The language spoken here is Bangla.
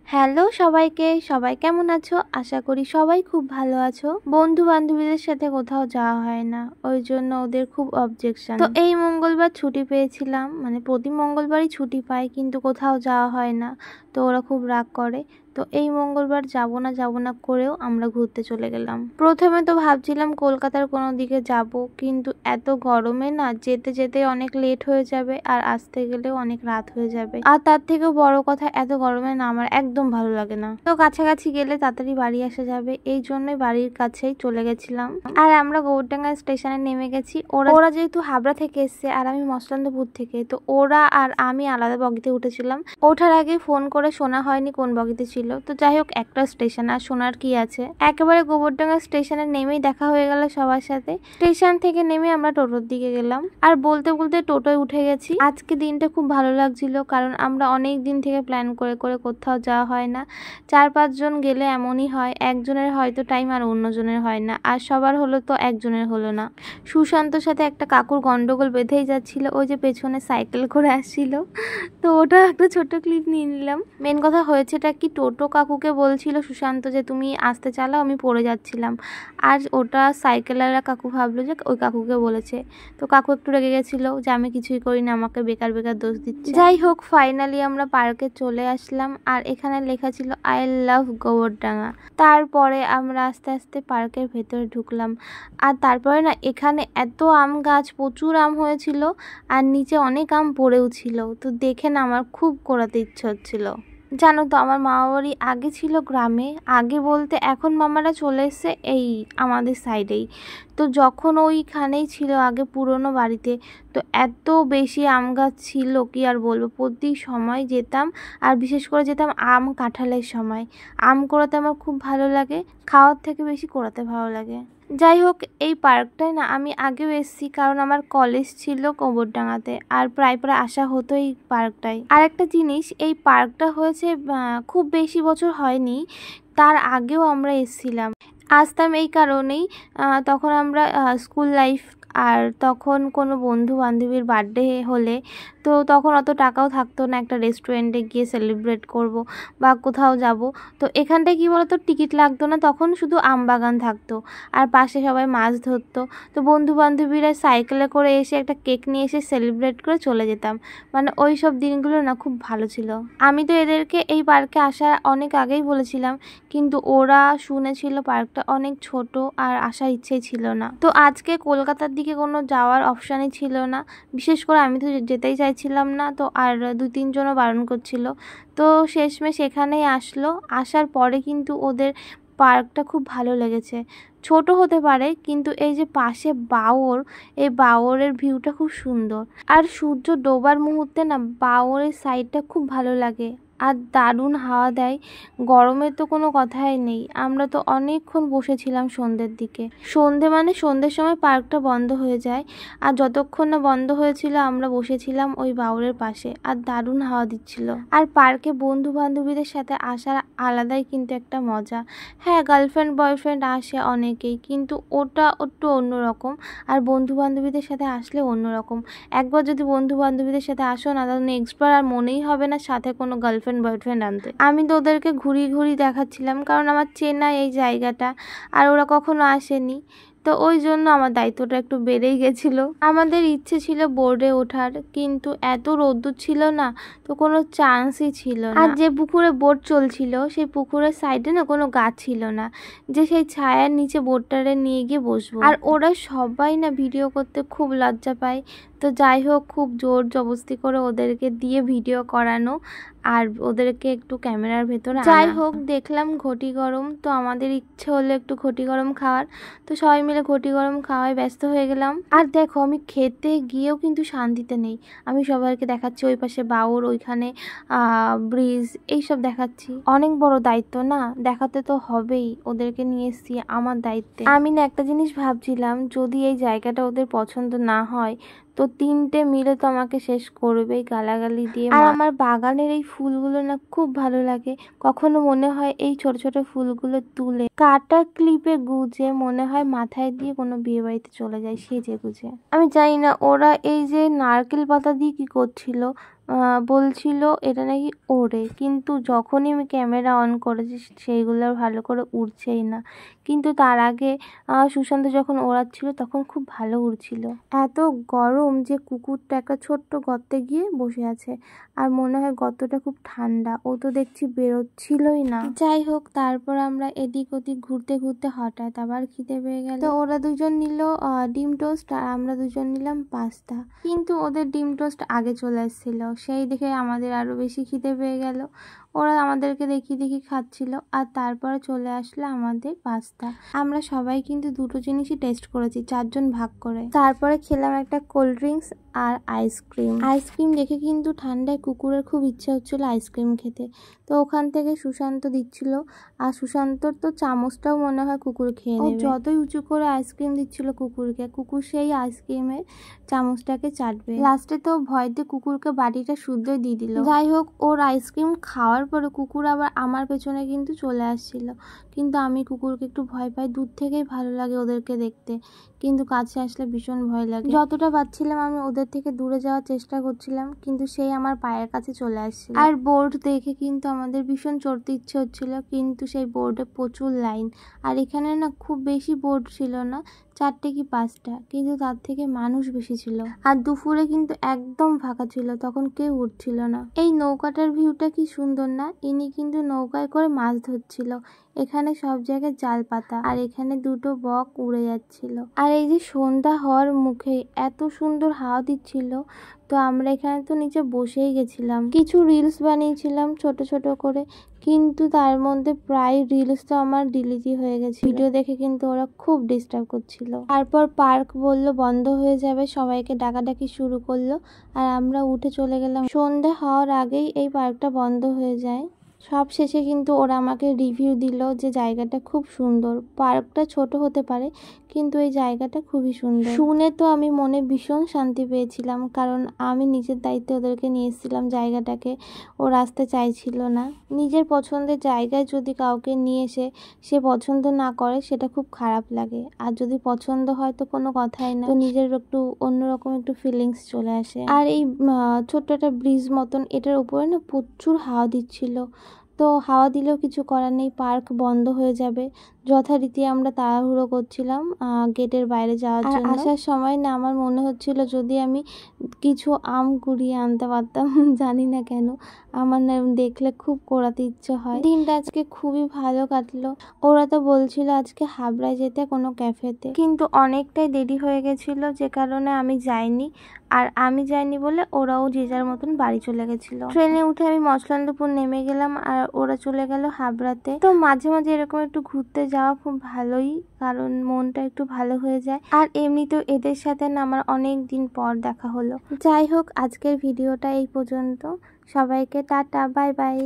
হ্যালো সবাইকে, সবাই কেমন আছো? আশা করি সবাই খুব ভালো আছো। বন্ধু বান্ধবীদের সাথে কোথাও যাওয়া হয় না, ওই জন্য ওদের খুব অবজেকশন। তো এই মঙ্গলবার ছুটি পেয়েছিলাম, মানে প্রতি মঙ্গলবারই ছুটি পাই, কিন্তু কোথাও যাওয়া হয় না, তো ওরা খুব রাগ করে। তো এই মঙ্গলবার যাব না করেও আমরা ঘুরতে চলে গেলাম। প্রথমে তো ভাবছিলাম কলকাতার কোনো দিকে যাব, কিন্তু এত গরমে না যেতে যেতে অনেক লেট হয়ে যাবে আর আসতে গেলেও অনেক রাত হয়ে যাবে। আর তার থেকেও বড় কথা, এত গরমে না আমার একদম ভালো লাগে না। তো কাছাকাছি গেলে তাড়াতাড়ি বাড়ি আসা যাবে, এই জন্যই বাড়ির কাছেই চলে গেছিলাম। আর আমরা গৌরডাঙ্গা স্টেশনে নেমে গেছি। ওরা যেহেতু হাবড়া থেকে এসছে আর আমি মসলন্দপুর থেকে, তো ওরা আর আমি আলাদা বগিতে উঠেছিলাম। ওঠার আগে ফোন করে শোনা হয়নি কোন বগিতে ছিল। তো যাই হোক, একটা স্টেশন আর শোনার কি আছে। একেবারে গোবরডাঙ্গা স্টেশনে নেমেই দেখা হয়ে গেল সবার সাথে। স্টেশন থেকে নেমে আমরা টোটোর দিকে গেলাম, আর বলতে বলতে টোটোয় উঠে গেছি। আজকে দিনটা খুব ভালো লাগছিল, কারণ আমরা অনেক দিন থেকে প্ল্যান করে করে কোথাও যাওয়া হয় না। 4-5 জন গেলে এমনই হয়, একজনের হয়তো টাইম আর অন্যজনের হয় না, আর সবার হলো তো একজনের হলো না। সুশান্তর সাথে একটা কাকুর গন্ডগোল বেঁধেই যাচ্ছিল, ওই যে পেছনে সাইকেল করে আসছিল। তো ওটা একটা ছোট ক্লিপ নিয়ে নিলাম। মেন কথা হয়েছেটা কি, টোটো কাকুকে বলছিল সুশান্ত যে তুমি আসতে চালাও, আমি পড়ে যাচ্ছিলাম। আর ওটা সাইকেলওয়ালা কাকু ভাবলো যে ওই কাকুকে বলেছে। তো কাকু একটু রেগে গেছিলো যে আমি কিছুই করি না, আমাকে বেকার বেকার দোষ দিচ্ছে। যাই হোক, ফাইনালি আমরা পার্কে চলে আসলাম, আর এখানে লেখা ছিল আই লাভ গোবরডাঙ্গা। তারপরে আমরা আস্তে আস্তে পার্কের ভেতরে ঢুকলাম। আর তারপরে না, এখানে এত আম গাছ, প্রচুর আম হয়েছিল, আর নিচে অনেক আম পড়েও ছিল। তো দেখে না আমার খুব কোরাতে ইচ্ছে হচ্ছিল। জানো তো, আমার মামা বাড়ি আগে ছিল গ্রামে, আগে বলতে এখন মামারা চলে এসছে এই আমাদের সাইডেই। তো যখন ওইখানেই ছিল আগে পুরনো বাড়িতে, তো এত বেশি আম গাছ ছিল কি আর বলবো। প্রতি সময় যেতাম, আর বিশেষ করে যেতাম আম কাঁঠালের সময়। আম কোড়াতে আমার খুব ভালো লাগে, খাওয়ার থেকে বেশি কোড়াতে ভালো লাগে। যাই হোক, এই পার্কটায় না আমি আগেও এসেছি, কারণ আমার কলেজ ছিল গোবরডাঙ্গাতে, আর প্রায় প্রায় আসা হতো এই পার্কটায়। আর একটা জিনিস, এই পার্কটা হয়েছে খুব বেশি বছর হয়নি, তার আগেও আমরা এসেছিলাম। আসতাম এই কারণেই, তখন আমরা স্কুল লাইফ, আর তখন কোনো বন্ধু বান্ধবীর বার্থডে হলে, তো তখন অত টাকাও থাকতো না একটা রেস্টুরেন্টে গিয়ে সেলিব্রেট করব বা কোথাও যাব। তো এখানটায় কী বলতো, টিকিট লাগতো না, তখন শুধু আম বাগান থাকতো, আর পাশে সবাই মাছ ধরতো। তো বন্ধু বান্ধবীরা সাইকেলে করে এসে একটা কেক নিয়ে এসে সেলিব্রেট করে চলে যেতাম। মানে ওই সব দিনগুলো না খুব ভালো ছিল। আমি তো এদেরকে এই পার্কে আসার অনেক আগেই বলেছিলাম, কিন্তু ওরা শুনেছিল পার্কটা অনেক ছোট, আর আসার ইচ্ছেই ছিল না। তো আজকে কলকাতার দিকে কোনো যাওয়ার অপশানই ছিল না, বিশেষ করে আমি তো যেতেই চাইছিলাম না, তো আর 2-3 জনও বারণ করছিল। তো শেষমেশ এখানেই আসলো। আসার পরে কিন্তু ওদের পার্কটা খুব ভালো লেগেছে। ছোট হতে পারে, কিন্তু এই যে পাশে বাওর, এই বাওরের ভিউটা খুব সুন্দর। আর সূর্য ডোবার মুহূর্তে না বাওরের সাইডটা খুব ভালো লাগে, আর দারুণ হাওয়া দেয়। গরমের তো কোনো কথাই নেই। আমরা তো অনেকক্ষণ বসেছিলাম সন্ধ্যের দিকে। সন্ধ্যের সময় পার্কটা বন্ধ হয়ে যায়, আর যতক্ষণ না বন্ধ হয়েছিল আমরা বসেছিলাম ওই বাউরের পাশে, আর দারুণ হাওয়া দিচ্ছিল। আর পার্কে বন্ধু বান্ধবীদের সাথে আসার আলাদাই কিন্তু একটা মজা। হ্যাঁ, গার্লফ্রেন্ড বয়ফ্রেন্ড আসে অনেকেই, কিন্তু ওটা একটু অন্যরকম, আর বন্ধু বান্ধবীদের সাথে আসলে অন্যরকম। একবার যদি বন্ধু বান্ধবীদের সাথে আসো না, তাহলে নেক্সট বার আর মনেই হবে না সাথে কোনো গার্লফ্রেন্ড বয়ফ্রেন্ড আনতে। আমি তো ওদেরকে ঘুরিয়ে ঘুরিয়ে দেখাচ্ছিলাম, কারণ আমার চেনা এই জায়গাটা, আর ওরা কখনো আসেনি। তো ওই জন্য আমার দায়িত্বটা একটু বেড়েই গেছিলো। আমাদের ইচ্ছে ছিল বোর্ডে ওঠার, কিন্তু এত রোদ্দুর ছিল না, তো কোনো চান্সই ছিল না। আর যে পুকুরে বোট চলছিল, সেই পুকুরের সাইডে না কোনো গাছ ছিল না, যে সেই ছায়ার নিচে বোটটারে নিয়ে গিয়ে বসবো। আর ওরা সবাই না ভিডিও করতে খুব লজ্জা পায়। তো যাই হোক, খুব জোর জবরদস্তি করে ওদেরকে দিয়ে ভিডিও করানো, আর ওদেরকে একটু ক্যামেরার ভেতরে যাই হোক, দেখলাম ঘটি গরম, তো আমাদের ইচ্ছে হলো একটু ঘটি গরম খাওয়ার। তো সবাই মিলে ঘটি গরম খাওয়ায় ব্যস্ত হয়ে গেলাম। আর দেখো, আমি খেতে গিয়েও কিন্তু শান্তিতে নেই। আমি সবাইকে দেখাচ্ছি ওই পাশে বাউর, ওইখানে ব্রিজ, এইসব দেখাচ্ছি। অনেক বড় দায়িত্ব না, দেখাতে তো হবেই। ওদেরকে নিয়ে এসছি আমার দায়িত্বে। আমি না একটা জিনিস ভাবছিলাম, যদি এই জায়গাটা ওদের পছন্দ না হয়, তো 3টে মিলে তো আমাকে শেষ করবেই গালাগালি দিয়ে। আর আমার বাগানের এই ফুলগুলো না খুব ভালো লাগে। কখনো মনে হয় এই ছোট ছোট ফুলগুলো তুলে কাটা ক্লিপে গুজে মনে হয় মাথায় দিয়ে কোনো বিয়ে বাড়িতে চলে যায় সেজে গুজে। আমি জানি না ওরা এই যে নারকেল পাতা দিয়ে কি করছিল, বলছিল এটা নাকি ওড়ে, কিন্তু যখনই আমি ক্যামেরা অন করেছি সেইগুলো আর ভালো করে উড়ছেই না। কিন্তু তার আগে সুশান্ত যখন ওড়াচ্ছিল তখন খুব ভালো উড়ছিল। এত গরম যে কুকুরটা একটা ছোট্ট গর্তে গিয়ে বসে আছে, আর মনে হয় গর্তটা খুব ঠান্ডা, ও তো দেখছি বেরোচ্ছিলই না। যাই হোক, তারপর আমরা এদিক ওদিক ঘুরতে ঘুরতে হঠাৎ আবার খিদে পেয়ে গেল। তো ওরা দুজন নিল ডিম টোস্ট আর আমরা দুজন নিলাম পাস্তা, কিন্তু ওদের ডিম টোস্ট আগে চলে এসেছিল, সেই দেখে আমাদের আরো বেশি খিদে পেয়ে গেল। ওরা আমাদেরকে দেখি খাচ্ছিল, আর তারপরে চলে আসলো আমাদের পাস্তা। আমরা সবাই কিন্তু দুটো জিনিসই টেস্ট করেছি, 4 জন ভাগ করে। তারপরে খেলাম একটা কোল্ড ড্রিঙ্কস আর আইসক্রিম দেখে কিন্তু ঠান্ডায় কুকুরের খুব ইচ্ছা হচ্ছিল আইসক্রিম খেতে। তো ওখান থেকে সুশান্ত দিচ্ছিল, আর সুশান্তর তো চামচটাও মনে হয় কুকুর খেয়ে নেবে। যতই উঁচু করে আইসক্রিম দিচ্ছিল কুকুরকে, কুকুর সেই আইসক্রিমের চামচটাকে চাটবে। লাস্টে তো ভয়তে কুকুরকে বাটিটা শুদ্ধই দিয়ে দিল। যাই হোক, ওর আইসক্রিম খাওয়ার পরে কুকুর আবার আমার পেছনে কিন্তু চলে আসছিল, কিন্তু আমি কুকুরকে একটু ভয় পাই। দূর থেকেই ভালো লাগে ওদেরকে দেখতে, কিন্তু কাছে আসলে ভীষণ ভয় লাগে। যতটা পাচ্ছিলাম আমি ওদের থেকে দূরে যাওয়ার চেষ্টা করছিলাম, কিন্তু সেই আমার পায়ের কাছে চলে আসছিল। আর বোর্ড দেখে কিন্তু আমাদের ভীষণ চড়তে ইচ্ছে হচ্ছিল, কিন্তু সেই বোর্ডে প্রচুর লাইন, আর এখানে না খুব বেশি বোর্ড ছিল না, 4টে কি 5টা, কিন্তু তার থেকে মানুষ বেশি ছিল। আর দুপুরে কিন্তু একদম ফাঁকা ছিল, তখন কেউ উঠছিল না। এই নৌকাটার ভিউটা কি সুন্দর না? ইনি কিন্তু নৌকায় করে মাছ ধরছিল। এখানে সব জায়গায় জাল পাতা, আর এখানে দুটো বক উড়ে যাচ্ছিল। আর এই যে সন্ধ্যা হওয়ার মুখে এত সুন্দর হাওয়া দিচ্ছিল, তো আমরা এখানে তো নিচে বসেই গেছিলাম। কিছু রিলস বানিয়েছিলাম ছোট ছোট করে, কিন্তু তার মধ্যে প্রায় রিলস তো আমার ডিলিটই হয়ে গেছে। ভিডিও দেখে কিন্তু ওরা খুব ডিস্টার্ব করছিল। তারপর পার্ক বললো বন্ধ হয়ে যাবে, সবাইকে ডাকাডাকি শুরু করলো, আর আমরা উঠে চলে গেলাম। সন্ধ্যা হওয়ার আগেই এই পার্কটা বন্ধ হয়ে যায়। সব শেষে কিন্তু ওরা আমাকে রিভিউ দিল যে জায়গাটা খুব সুন্দর। পার্কটা ছোট হতে পারে, কিন্তু এই জায়গাটা খুবই সুন্দর। শুনে তো আমি মনে ভীষণ শান্তি পেয়েছিলাম, কারণ আমি নিজের দায়িত্বে ওদেরকে নিয়ে এসেছিলাম জায়গাটাকে, ও আসতে চাইছিল না। নিজের পছন্দের জায়গায় যদি কাউকে নিয়ে এসে সে পছন্দ না করে, সেটা খুব খারাপ লাগে। আর যদি পছন্দ হয় তো কোনো কথাই না, তো নিজের একটু অন্যরকম একটু ফিলিংস চলে আসে। আর এই ছোট্ট একটা ব্রিজ মতন, এটার উপরে না প্রচুর হাওয়া দিচ্ছিল, তো হাওয়া দিলেও কিছু করার নেই, পার্ক বন্ধ হয়ে যাবে। যথারীতি আমরা তাড়াহুড়ো করছিলাম গেটের বাইরে যাওয়ার জন্য। আসার সময় না আমার মনে হচ্ছিল যদি আমি কিছু আম কুড়িয়ে আনতে পারতাম। জানি না কেন আমার না দেখলে খুব কোড়াতে ইচ্ছে হয়। দিনটা আজকে খুবই ভালো কাটলো। ওরা তো বলছিল আজকে হাবড়ায় যেতে কোনো ক্যাফেতে, কিন্তু অনেকটাই দেরি হয়ে গেছিল, যে কারণে আমি যাইনি। আর আমি যাইনি বলে ওরাও যে যার মতন বাড়ি চলে গেছিল। ট্রেনে উঠে আমি মছলান্দপুর নেমে গেলাম, আর ওরা চলে গেল হাবড়াতে। তো মাঝে মাঝে এরকম একটু ঘুরতে যাওয়া খুব ভালোই, কারণ মনটা একটু ভালো হয়ে যায়। আর এমনিতেও এদের সাথে না আমার অনেক দিন পর দেখা হলো। যাই হোক, আজকের ভিডিওটা এই পর্যন্ত। সবাইকে টাটা, বাই বাই।